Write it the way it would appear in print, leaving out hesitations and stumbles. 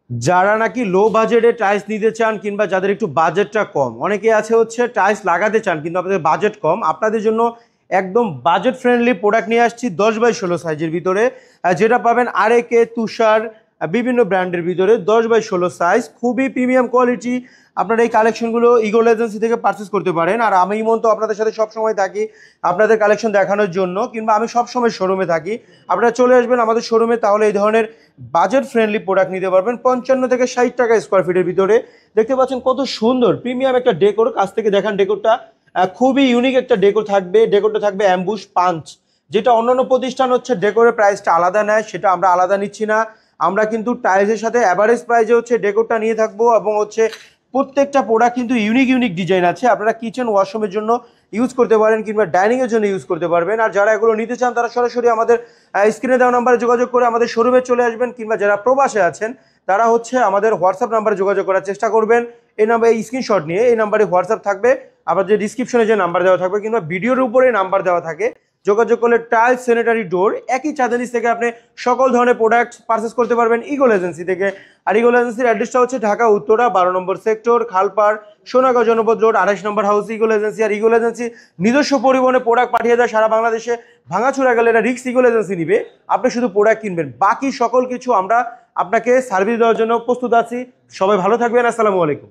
যারা নাকি লো বাজেটে টাইলস নিতে চান কিংবা যাদের একটু বাজেটটা কম, অনেকে আছে হচ্ছে টাইলস লাগাতে চান কিন্তু আপনাদের বাজেট কম, আপনাদের জন্য একদম বাজেট ফ্রেন্ডলি প্রোডাক্ট নিয়ে আসছি 10x16 সাইজের ভিতরে। যেটা পাবেন আরএকে, তুষার, বিভিন্ন ব্র্যান্ডের ভিতরে 10x16 সাইজ, খুবই প্রিমিয়াম কোয়ালিটি। আপনারা এই কালেকশনগুলো ইগল এজেন্সি থেকে পারচেস করতে পারেন। আর আমি ইমন তো আপনাদের সাথে সবসময় থাকি আপনাদের কালেকশন দেখানোর জন্য, কিংবা আমি সবসময় শোরুমে থাকি। আপনারা চলে আসবেন আমাদের শোরুমে, তাহলে এই ধরনের বাজেট ফ্রেন্ডলি প্রোডাক্ট নিতে পারবেন 55 থেকে 60 টাকা স্কোয়ার ফিটের ভিতরে। দেখতে পাচ্ছেন কত সুন্দর প্রিমিয়াম একটা ডেকোর, কাছ থেকে দেখান ডেকোরটা। খুবই ইউনিক একটা ডেকোর থাকবে। ডেকোরটা থাকবে অ্যাম্বুশ পাঞ্চ, যেটা অন্যান্য প্রতিষ্ঠান হচ্ছে ডেকোরের প্রাইসটা আলাদা নেয়, সেটা আমরা আলাদা নিচ্ছি না। আমরা কিন্তু টাইলসের সাথে অ্যাভারেজ প্রাইসে হচ্ছে ডেকোরটা নিয়ে থাকবো, এবং হচ্ছে প্রত্যেকটা প্রোডাক্ট কিন্তু ইউনিক ইউনিক ডিজাইন আছে। আপনারা কিচেন ওয়াশরুমের জন্য ইউজ করতে পারেন কিংবা ডাইনিংয়ের জন্য ইউজ করতে পারবেন। আর যারা এগুলো নিতে চান তারা সরাসরি আমাদের স্ক্রিনে দেওয়া নাম্বারে যোগাযোগ করে আমাদের শোরুমে চলে আসবেন, কিংবা যারা প্রবাসে আছেন তারা হচ্ছে আমাদের হোয়াটসঅ্যাপ নাম্বারে যোগাযোগ করার চেষ্টা করবেন। এই নাম্বারে স্ক্রিনশট নিয়ে, এই নাম্বারে হোয়াটসঅ্যাপ থাকবে, আবার যে ডিসক্রিপশনে যে নাম্বার দেওয়া থাকবে কিংবা ভিডিওর উপরে নাম্বার দেওয়া থাকে, যোগাযোগ করলে টাইলস, স্যানিটারি ডোর একই ছাদের নিচ থেকে আপনি সকল ধরনের প্রোডাক্ট পারচেস করতে পারবেন ইগল এজেন্সি থেকে। আর ইগল এজেন্সির অ্যাড্রেসটা হচ্ছে ঢাকা উত্তরা 12 নম্বর সেক্টর, খালপাড়, সোনাগাঁও জনপদ রোড, 28 নম্বর হাউস, ইগল এজেন্সি। আর ইগল এজেন্সি নিজস্ব পরিবহনে প্রোডাক্ট পাঠিয়ে দেয় সারা বাংলাদেশে। ভাঙাচুরা গেলে এটা রিক্স ইগল এজেন্সি নিবে, আপনি শুধু প্রোডাক্ট কিনবেন, বাকি সকল কিছু আমরা আপনাকে সার্ভিস দেওয়ার জন্য প্রস্তুত আছি। সবাই ভালো থাকবেন, আসসালামু আলাইকুম।